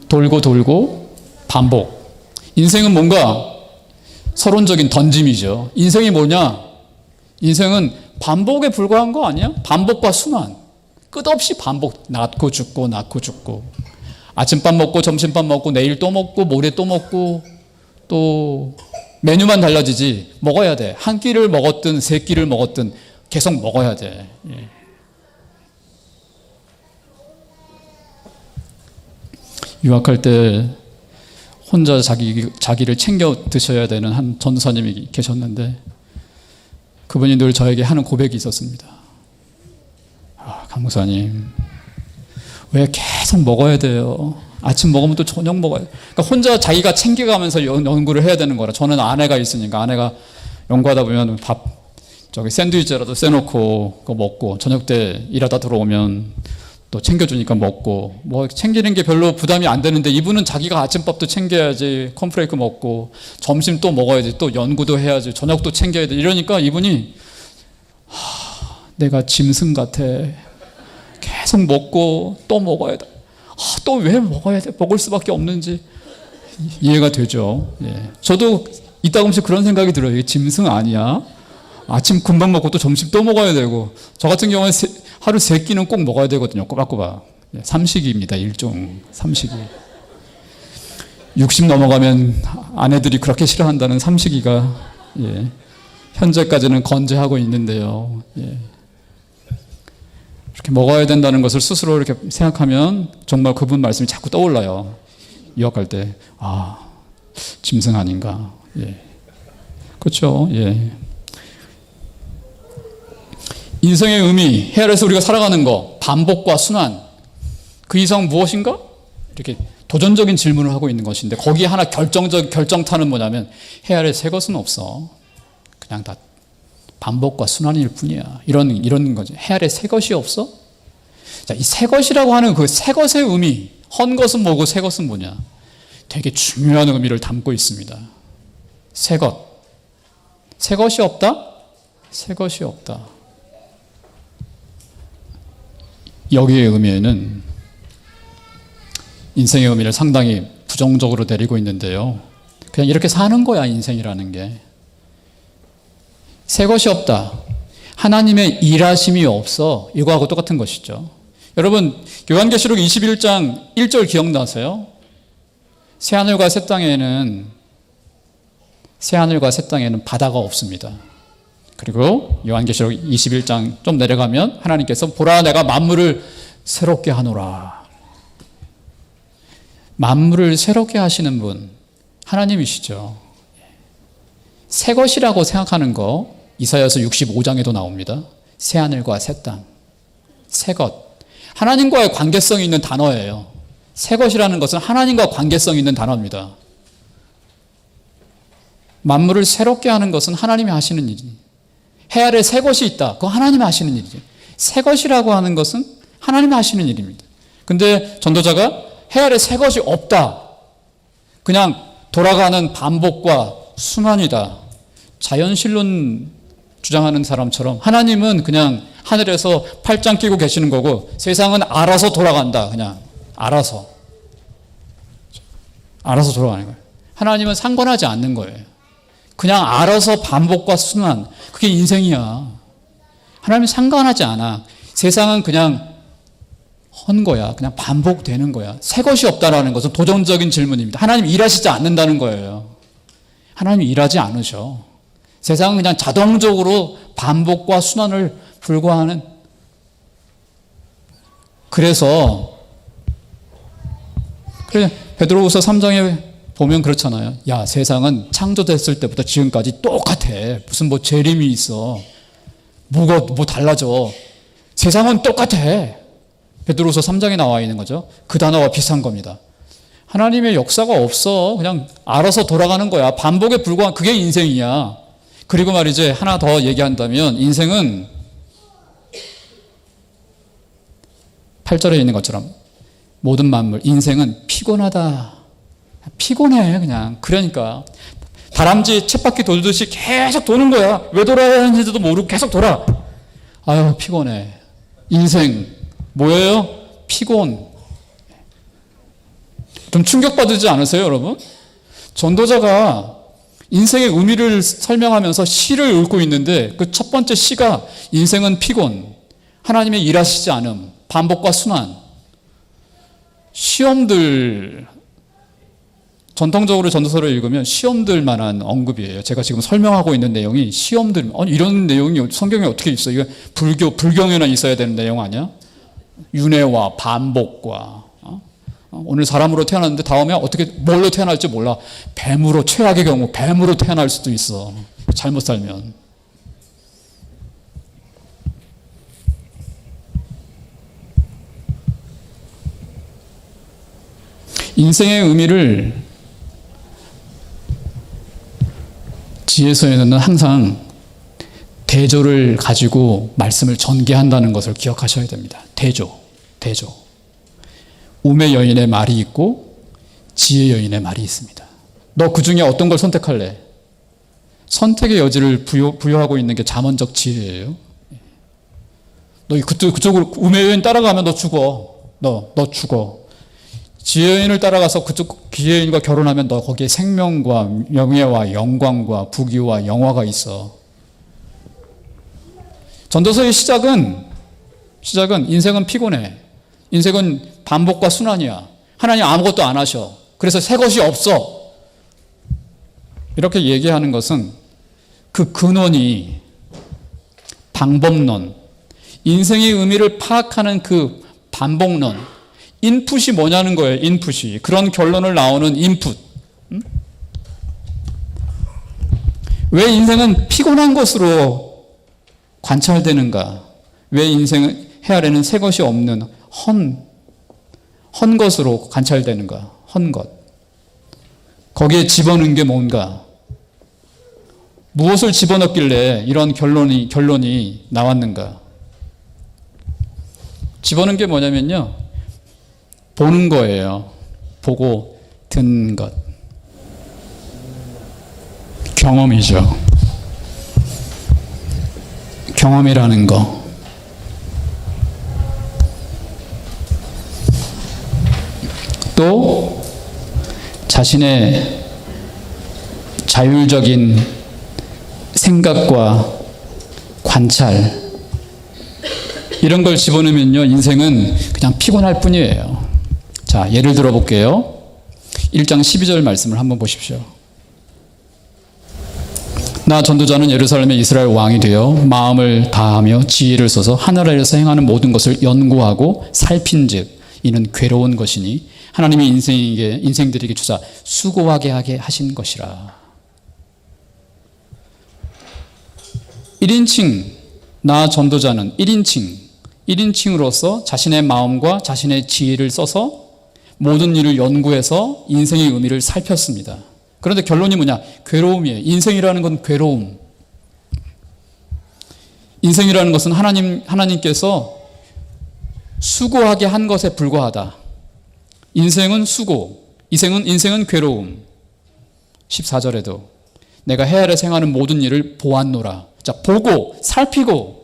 Speaker 1: 돌고 돌고 반복. 인생은 뭔가 서론적인 던짐이죠. 인생이 뭐냐? 인생은 반복에 불과한 거 아니야? 반복과 순환. 끝없이 반복. 낳고 죽고 낳고 죽고. 아침밥 먹고 점심밥 먹고 내일 또 먹고 모레 또 먹고 또 메뉴만 달라지지. 먹어야 돼. 한 끼를 먹었든 세 끼를 먹었든 계속 먹어야 돼. 유학할 때 혼자 자기를 챙겨 드셔야 되는 한 전도사님이 계셨는데 그분이 늘 저에게 하는 고백이 있었습니다. 강목사님, 왜 계속 먹어야 돼요? 아침 먹으면 또 저녁 먹어야 돼요. 그러니까 혼자 자기가 챙겨가면서 연구를 해야 되는 거라. 저는 아내가 있으니까 아내가 연구하다 보면 샌드위치라도 쎄놓고 그거 먹고 저녁 때 일하다 들어오면 또 챙겨주니까 먹고 뭐 챙기는 게 별로 부담이 안 되는데 이분은 자기가 아침밥도 챙겨야지 콘프레이크 먹고 점심 또 먹어야지 또 연구도 해야지 저녁도 챙겨야 돼 이러니까 이분이 내가 짐승 같아. 계속 먹고 또 먹어야 돼. 또 왜 먹어야 돼? 먹을 수밖에 없는지 이해가 되죠. 저도 이따금씩 그런 생각이 들어요. 이게 짐승 아니야? 아침 금방 먹고 또 점심 또 먹어야 되고 저 같은 경우는 하루 3끼는 꼭 먹어야 되거든요. 꼬박꼬박. 삼식이입니다. 일종 삼식이. 60 넘어가면 아내들이 그렇게 싫어한다는 삼식이가 현재까지는 건재하고 있는데요. 이렇게 먹어야 된다는 것을 스스로 이렇게 생각하면 정말 그분 말씀이 자꾸 떠올라요. 유학할 때 짐승 아닌가. 그렇죠. 인생의 의미, 해 아래서 우리가 살아가는 거, 반복과 순환, 그 이상 무엇인가? 이렇게 도전적인 질문을 하고 있는 것인데 거기에 하나 결정타는 뭐냐면 해 아래 새 것은 없어. 그냥 다 반복과 순환일 뿐이야. 이런 거지. 해 아래 새 것이 없어? 자, 이 새 것이라고 하는 그 새 것의 의미, 헌 것은 뭐고 새 것은 뭐냐? 되게 중요한 의미를 담고 있습니다. 새 것. 새 것이 없다? 새 것이 없다. 여기의 의미에는 인생의 의미를 상당히 부정적으로 내리고 있는데요. 그냥 이렇게 사는 거야, 인생이라는 게. 새 것이 없다. 하나님의 일하심이 없어. 이거하고 똑같은 것이죠. 여러분, 요한계시록 21장 1절 기억나세요? 새하늘과 새 땅에는 바다가 없습니다. 그리고 요한계시록 21장 좀 내려가면 하나님께서 보라 내가 만물을 새롭게 하노라. 만물을 새롭게 하시는 분 하나님이시죠. 새 것이라고 생각하는 거 이사야서 65장에도 나옵니다. 새 하늘과 새 땅. 새 것. 하나님과의 관계성이 있는 단어예요. 새 것이라는 것은 하나님과 관계성이 있는 단어입니다. 만물을 새롭게 하는 것은 하나님이 하시는 일이니 해 아래 새 것이 있다. 그거 하나님이 하시는 일이죠. 새 것이라고 하는 것은 하나님이 하시는 일입니다. 근데 전도자가 해 아래 새 것이 없다. 그냥 돌아가는 반복과 순환이다. 자연신론 주장하는 사람처럼 하나님은 그냥 하늘에서 팔짱 끼고 계시는 거고 세상은 알아서 돌아간다. 그냥 알아서 돌아가는 거예요. 하나님은 상관하지 않는 거예요. 그냥 알아서 반복과 순환, 그게 인생이야. 하나님은 상관하지 않아. 세상은 그냥 헌 거야. 그냥 반복되는 거야. 새 것이 없다라는 것은 도전적인 질문입니다. 하나님 일하시지 않는다는 거예요. 하나님 일하지 않으셔. 세상은 그냥 자동적으로 반복과 순환을 불과하는. 그래서 그래, 베드로후서 3장에 보면 그렇잖아요. 야, 세상은 창조됐을 때부터 지금까지 똑같아. 무슨 뭐 재림이 있어. 뭐 달라져. 세상은 똑같아. 베드로후서 3장에 나와 있는 거죠. 그 단어와 비슷한 겁니다. 하나님의 역사가 없어. 그냥 알아서 돌아가는 거야. 반복에 불과한 그게 인생이야. 그리고 말이지 하나 더 얘기한다면 인생은 8절에 있는 것처럼 모든 만물, 인생은 피곤하다. 피곤해 그냥. 그러니까 다람쥐 쳇바퀴 돌듯이 계속 도는 거야. 왜 돌아야 하는지도 모르고 계속 돌아. 아유 피곤해. 인생 뭐예요? 피곤. 좀 충격받지 않으세요 여러분? 전도자가 인생의 의미를 설명하면서 시를 읽고 있는데 그 첫 번째 시가 인생은 피곤, 하나님의 일하시지 않음, 반복과 순환. 시험들, 전통적으로 전도서를 읽으면 시험들 만한 언급이에요. 제가 지금 설명하고 있는 내용이 시험들, 이런 내용이 성경에 어떻게 있어? 이거 불경에나 있어야 되는 내용 아니야? 윤회와 반복과. 오늘 사람으로 태어났는데 다음에 어떻게 뭘로 태어날지 몰라. 뱀으로, 최악의 경우 뱀으로 태어날 수도 있어. 잘못 살면. 인생의 의미를 지혜서에는 항상 대조를 가지고 말씀을 전개한다는 것을 기억하셔야 됩니다. 대조. 우매 여인의 말이 있고 지혜 여인의 말이 있습니다. 너 그 중에 어떤 걸 선택할래? 선택의 여지를 부여하고 있는 게 잠언적 지혜예요. 너 그쪽으로 우매 여인 따라가면 너 죽어. 너 죽어. 지혜 여인을 따라가서 그쪽 지혜 여인과 결혼하면 너 거기에 생명과 명예와 영광과 부귀와 영화가 있어. 전도서의 시작은 인생은 피곤해. 인생은 반복과 순환이야. 하나님 아무것도 안 하셔. 그래서 새 것이 없어. 이렇게 얘기하는 것은 그 근원이 방법론, 인생의 의미를 파악하는 그 반복론, 인풋이 뭐냐는 거예요. 인풋이. 그런 결론을 나오는 인풋. 왜 인생은 피곤한 것으로 관찰되는가? 왜 인생은 헤아리는 새 것이 없는 헌 것으로 관찰되는가? 헌 것. 거기에 집어넣은 게 뭔가? 무엇을 집어넣길래 이런 결론이 나왔는가? 집어넣은 게 뭐냐면요. 보는 거예요. 보고 듣는 것. 경험이죠. 경험이라는 거. 또 자신의 자율적인 생각과 관찰 이런 걸 집어넣으면요 인생은 그냥 피곤할 뿐이에요. 자, 예를 들어 볼게요. 1장 12절 말씀을 한번 보십시오. 나 전도자는 예루살렘의 이스라엘 왕이 되어 마음을 다하며 지혜를 써서 하늘에서 행하는 모든 것을 연구하고 살핀즉 이는 괴로운 것이니 하나님이 인생들에게 주사 수고하게 하게 하신 것이라. 1인칭, 나 전도자는 1인칭으로서 자신의 마음과 자신의 지혜를 써서 모든 일을 연구해서 인생의 의미를 살폈습니다. 그런데 결론이 뭐냐? 괴로움이에요. 인생이라는 건 괴로움. 인생이라는 것은 하나님께서 수고하게 한 것에 불과하다. 인생은 수고, 인생은 괴로움. 14절에도 내가 해 아래 생하는 모든 일을 보았노라. 자, 보고, 살피고,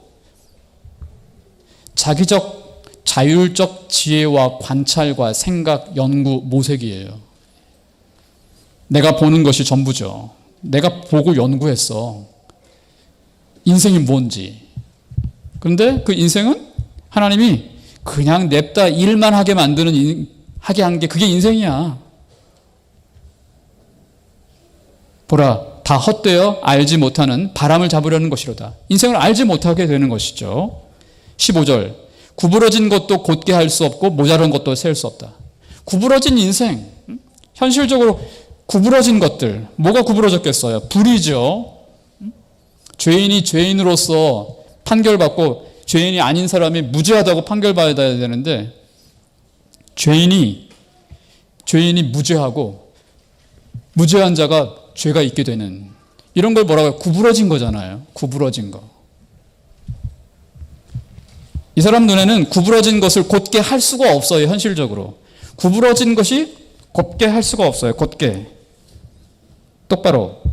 Speaker 1: 자율적 지혜와 관찰과 생각, 연구, 모색이에요. 내가 보는 것이 전부죠. 내가 보고 연구했어. 인생이 뭔지. 그런데 그 인생은 하나님이 그냥 냅다 일만 하게 하게 한 게 그게 인생이야. 보라, 다 헛되어 알지 못하는 바람을 잡으려는 것이로다. 인생을 알지 못하게 되는 것이죠. 15절, 구부러진 것도 곧게 할 수 없고 모자란 것도 셀 수 없다. 구부러진 인생, 현실적으로 구부러진 것들, 뭐가 구부러졌겠어요? 불이죠. 죄인이 죄인으로서 판결받고 죄인이 아닌 사람이 무죄하다고 판결받아야 되는데 죄인이 무죄하고 무죄한 자가 죄가 있게 되는 이런 걸 뭐라고 해요? 구부러진 거잖아요. 구부러진 거. 이 사람 눈에는 구부러진 것을 곧게 할 수가 없어요. 현실적으로. 구부러진 것이 곧게 할 수가 없어요. 곧게. 똑바로.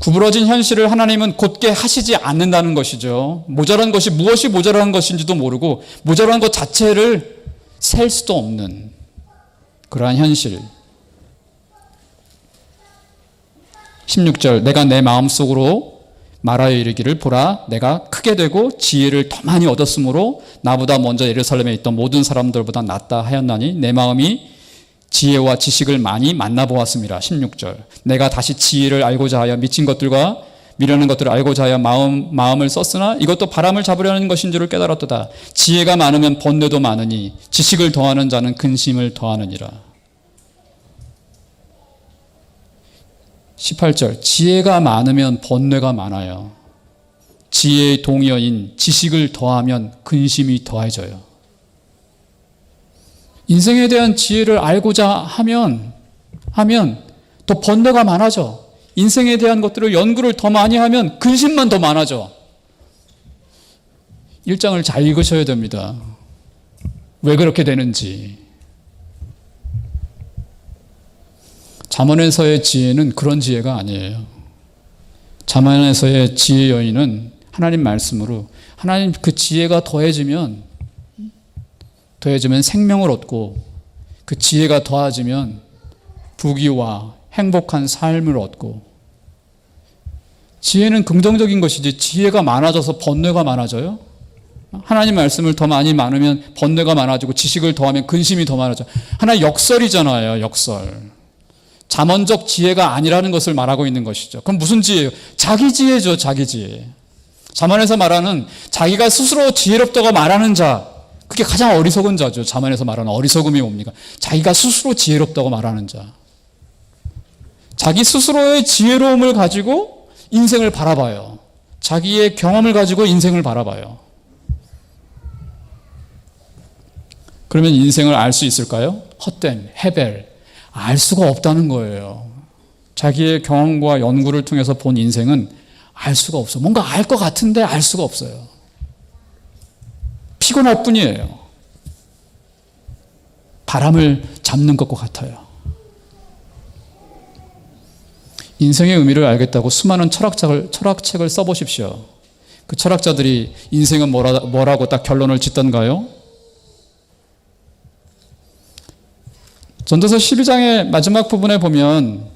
Speaker 1: 구부러진 현실을 하나님은 곧게 하시지 않는다는 것이죠. 모자란 것이 무엇이 모자란 것인지도 모르고 모자란 것 자체를 셀 수도 없는 그러한 현실. 16절 내가 내 마음속으로 말하여 이르기를 보라 내가 크게 되고 지혜를 더 많이 얻었으므로 나보다 먼저 예루살렘에 있던 모든 사람들보다 낫다 하였나니 내 마음이 지혜와 지식을 많이 만나보았습니다. 16절 내가 다시 지혜를 알고자 하여 미친 것들과 미련한 것들을 알고자 하여 마음을 썼으나 이것도 바람을 잡으려는 것인 줄을 깨달았도다. 지혜가 많으면 번뇌도 많으니 지식을 더하는 자는 근심을 더하느니라. 18절 지혜가 많으면 번뇌가 많아요. 지혜의 동의어인 지식을 더하면 근심이 더해져요. 인생에 대한 지혜를 알고자 하면 더 번뇌가 많아져. 인생에 대한 것들을 연구를 더 많이 하면 근심만 더 많아져. 1장을 잘 읽으셔야 됩니다. 왜 그렇게 되는지. 잠언에서의 지혜는 그런 지혜가 아니에요. 잠언에서의 지혜 여인은 하나님 말씀으로 하나님 그 지혜가 더해지면 생명을 얻고 그 지혜가 더해지면 부귀와 행복한 삶을 얻고 지혜는 긍정적인 것이지 지혜가 많아져서 번뇌가 많아져요? 하나님 말씀을 더 많이 많으면 번뇌가 많아지고 지식을 더하면 근심이 더 많아져. 하나의 역설이잖아요. 역설. 잠언적 지혜가 아니라는 것을 말하고 있는 것이죠. 그럼 무슨 지혜예요? 자기 지혜죠. 자기 지혜. 잠언에서 말하는 자기가 스스로 지혜롭다고 말하는 자, 그게 가장 어리석은 자죠. 잠언에서 말하는 어리석음이 뭡니까? 자기가 스스로 지혜롭다고 말하는 자. 자기 스스로의 지혜로움을 가지고 인생을 바라봐요. 자기의 경험을 가지고 인생을 바라봐요. 그러면 인생을 알 수 있을까요? 헛된, 헤벨. 알 수가 없다는 거예요. 자기의 경험과 연구를 통해서 본 인생은 알 수가 없어. 뭔가 알 것 같은데 알 수가 없어요. 피곤할 뿐이에요. 바람을 잡는 것과 같아요. 인생의 의미를 알겠다고 수많은 철학책을 써보십시오. 그 철학자들이 인생은 뭐라고 딱 결론을 짓던가요? 전도서 12장의 마지막 부분에 보면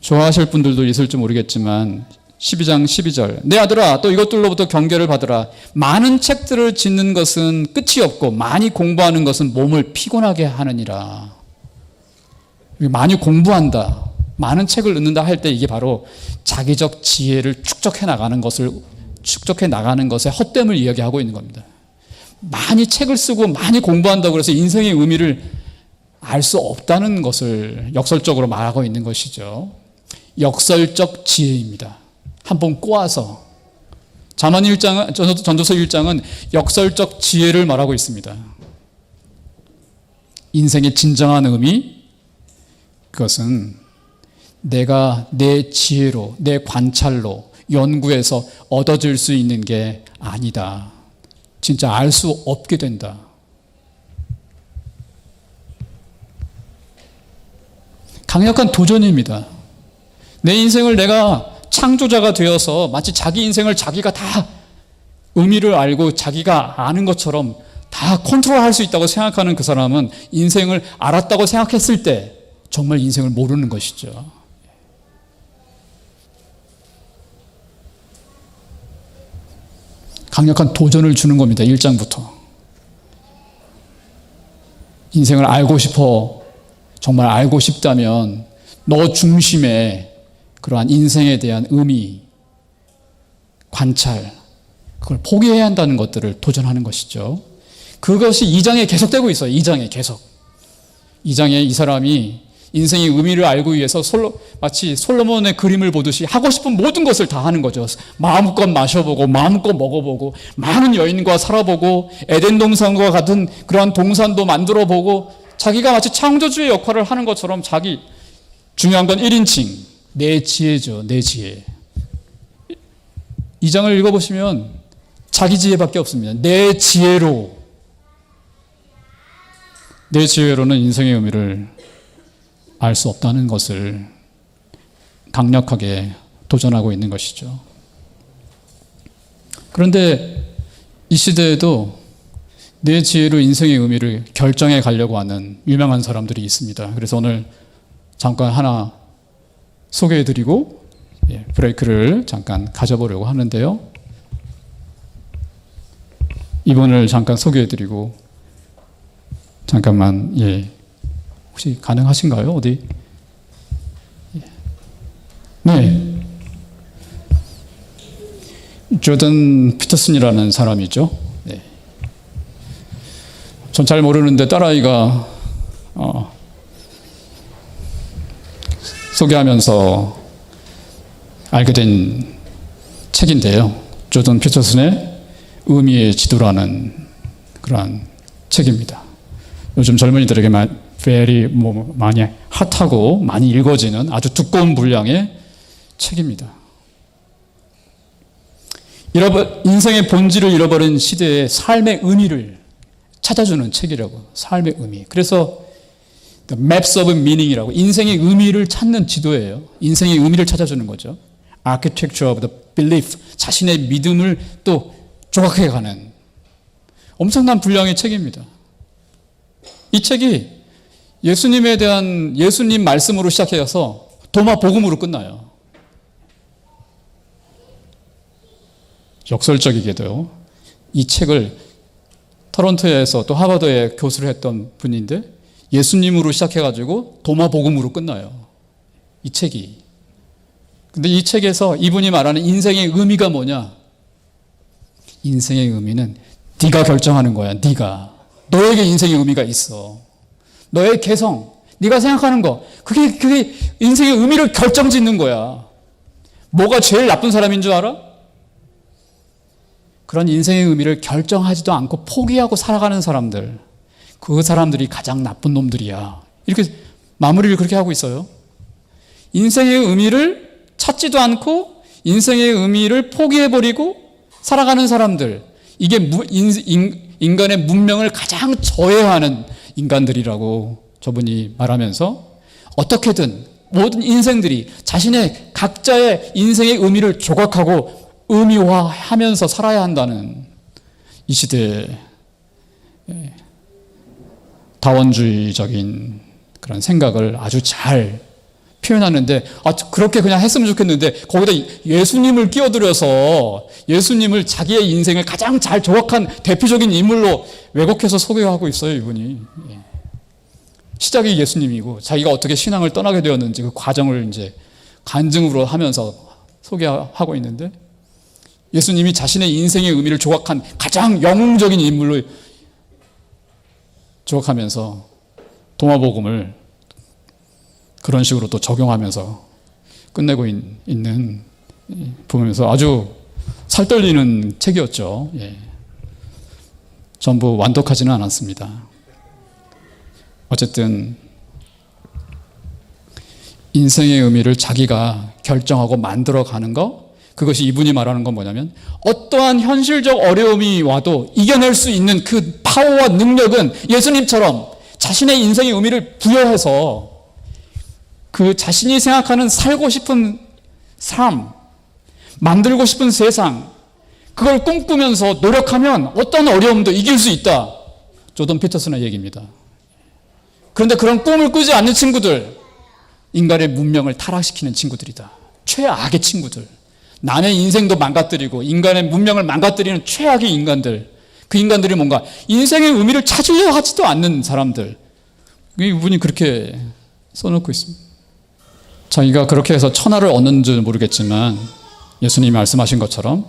Speaker 1: 좋아하실 분들도 있을지 모르겠지만 12장 12절 내 아들아 또 이것들로부터 경계를 받으라. 많은 책들을 짓는 것은 끝이 없고 많이 공부하는 것은 몸을 피곤하게 하느니라. 많이 공부한다. 많은 책을 읽는다 할 때 이게 바로 자기적 지혜를 축적해 나가는 것의 헛됨을 이야기하고 있는 겁니다. 많이 책을 쓰고 많이 공부한다고 해서 인생의 의미를 알 수 없다는 것을 역설적으로 말하고 있는 것이죠. 역설적 지혜입니다. 한번 꼬아서 전도서 1장은 역설적 지혜를 말하고 있습니다. 인생의 진정한 의미, 그것은 내가 내 지혜로, 내 관찰로, 연구해서 얻어질 수 있는 게 아니다. 진짜 알 수 없게 된다. 강력한 도전입니다. 내 인생을 내가 창조자가 되어서 마치 자기 인생을 자기가 다 의미를 알고 자기가 아는 것처럼 다 컨트롤할 수 있다고 생각하는 그 사람은 인생을 알았다고 생각했을 때 정말 인생을 모르는 것이죠. 강력한 도전을 주는 겁니다. 1장부터. 인생을 알고 싶어. 정말 알고 싶다면 너 중심의 그러한 인생에 대한 의미, 관찰, 그걸 포기해야 한다는 것들을 도전하는 것이죠. 그것이 2장에 계속되고 있어요. 2장에 계속. 2장에 이 사람이 인생의 의미를 알고 위해서 마치 솔로몬의 그림을 보듯이 하고 싶은 모든 것을 다 하는 거죠. 마음껏 마셔보고 마음껏 먹어보고 많은 여인과 살아보고 에덴 동산과 같은 그러한 동산도 만들어보고 자기가 마치 창조주의 역할을 하는 것처럼 자기 중요한 건 1인칭 내 지혜죠. 내 지혜. 2장을 읽어보시면 자기 지혜밖에 없습니다. 내 지혜로는 인생의 의미를 알 수 없다는 것을 강력하게 도전하고 있는 것이죠. 그런데 이 시대에도 내 지혜로 인생의 의미를 결정해 가려고 하는 유명한 사람들이 있습니다. 그래서 오늘 잠깐 하나 소개해 드리고 브레이크를 잠깐 가져보려고 하는데요. 이분을 잠깐 소개해 드리고 잠깐만 혹시 가능하신가요? 어디? 네. 조던 피터슨이라는 사람이죠. 네. 전 잘 모르는데 딸아이가 소개하면서 알게 된 책인데요. 조던 피터슨의 의미의 지도라는 그러한 책입니다. 요즘 젊은이들에게 very 많이 핫하고 많이 읽어지는 아주 두꺼운 분량의 책입니다. 인생의 본질을 잃어버린 시대의 삶의 의미를 찾아주는 책이라고. 삶의 의미. 그래서 The Maps of Meaning이라고 인생의 의미를 찾는 지도예요. 인생의 의미를 찾아주는 거죠. Architecture of the Belief. 자신의 믿음을 또 조각해 가는 엄청난 분량의 책입니다. 이 책이 예수님에 대한 예수님 말씀으로 시작해서 도마 복음으로 끝나요. 역설적이게도 이 책을 토론토에서 또 하버드에 교수를 했던 분인데 예수님으로 시작해가지고 도마 복음으로 끝나요. 이 책이. 근데 이 책에서 이분이 말하는 인생의 의미가 뭐냐? 인생의 의미는 네가 결정하는 거야. 네가. 너에게 인생의 의미가 있어. 너의 개성, 네가 생각하는 거, 그게 인생의 의미를 결정짓는 거야. 뭐가 제일 나쁜 사람인 줄 알아? 그런 인생의 의미를 결정하지도 않고 포기하고 살아가는 사람들, 그 사람들이 가장 나쁜 놈들이야. 이렇게 마무리를 그렇게 하고 있어요. 인생의 의미를 찾지도 않고 인생의 의미를 포기해버리고 살아가는 사람들, 이게 인간의 문명을 가장 저해하는 인간들이라고 저분이 말하면서 어떻게든 모든 인생들이 자신의 각자의 인생의 의미를 조각하고 의미화하면서 살아야 한다는 이 시대의 다원주의적인 그런 생각을 아주 잘 표현하는데 그렇게 그냥 했으면 좋겠는데 거기다 예수님을 끼어들여서 예수님을 자기의 인생을 가장 잘 조각한 대표적인 인물로 왜곡해서 소개하고 있어요. 이분이. 시작이 예수님이고 자기가 어떻게 신앙을 떠나게 되었는지 그 과정을 이제 간증으로 하면서 소개하고 있는데 예수님이 자신의 인생의 의미를 조각한 가장 영웅적인 인물로 조각하면서 동화복음을 그런 식으로 또 적용하면서 끝내고 있는 보면서 아주 살떨리는 책이었죠. 전부 완독하지는 않았습니다. 어쨌든 인생의 의미를 자기가 결정하고 만들어가는 거, 그것이 이분이 말하는 건 뭐냐면 어떠한 현실적 어려움이 와도 이겨낼 수 있는 그 파워와 능력은 예수님처럼 자신의 인생의 의미를 부여해서 그 자신이 생각하는 살고 싶은 삶, 만들고 싶은 세상, 그걸 꿈꾸면서 노력하면 어떤 어려움도 이길 수 있다. 조던 피터슨의 얘기입니다. 그런데 그런 꿈을 꾸지 않는 친구들, 인간의 문명을 타락시키는 친구들이다. 최악의 친구들. 남의 인생도 망가뜨리고 인간의 문명을 망가뜨리는 최악의 인간들. 그 인간들이 뭔가 인생의 의미를 찾으려 하지도 않는 사람들. 이분이 그렇게 써놓고 있습니다. 자기가 그렇게 해서 천하를 얻는 줄 모르겠지만 예수님이 말씀하신 것처럼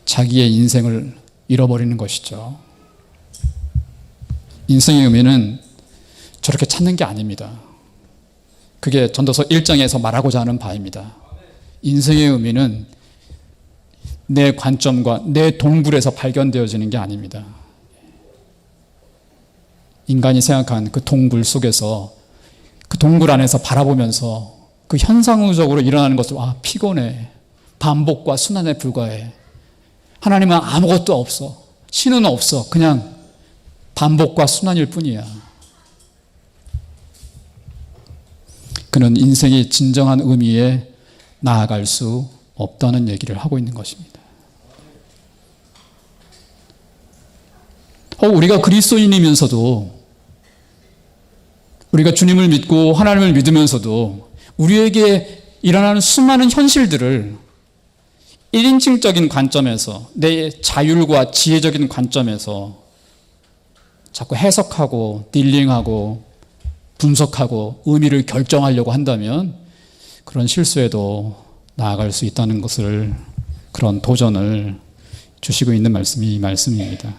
Speaker 1: 자기의 인생을 잃어버리는 것이죠. 인생의 의미는 저렇게 찾는 게 아닙니다. 그게 전도서 1장에서 말하고자 하는 바입니다. 인생의 의미는 내 관점과 내 동굴에서 발견되어지는 게 아닙니다. 인간이 생각한 그 동굴 속에서, 그 동굴 안에서 바라보면서 그 현상적으로 일어나는 것을, 피곤해, 반복과 순환에 불과해, 하나님은 아무것도 없어, 신은 없어, 그냥 반복과 순환일 뿐이야. 그는 인생의 진정한 의미에 나아갈 수 없다는 얘기를 하고 있는 것입니다. 우리가 그리스도인이면서도, 우리가 주님을 믿고 하나님을 믿으면서도 우리에게 일어나는 수많은 현실들을 1인칭적인 관점에서, 내 자율과 지혜적인 관점에서 자꾸 해석하고 딜링하고 분석하고 의미를 결정하려고 한다면 그런 실수에도 나아갈 수 있다는 것을, 그런 도전을 주시고 있는 말씀이 이 말씀입니다.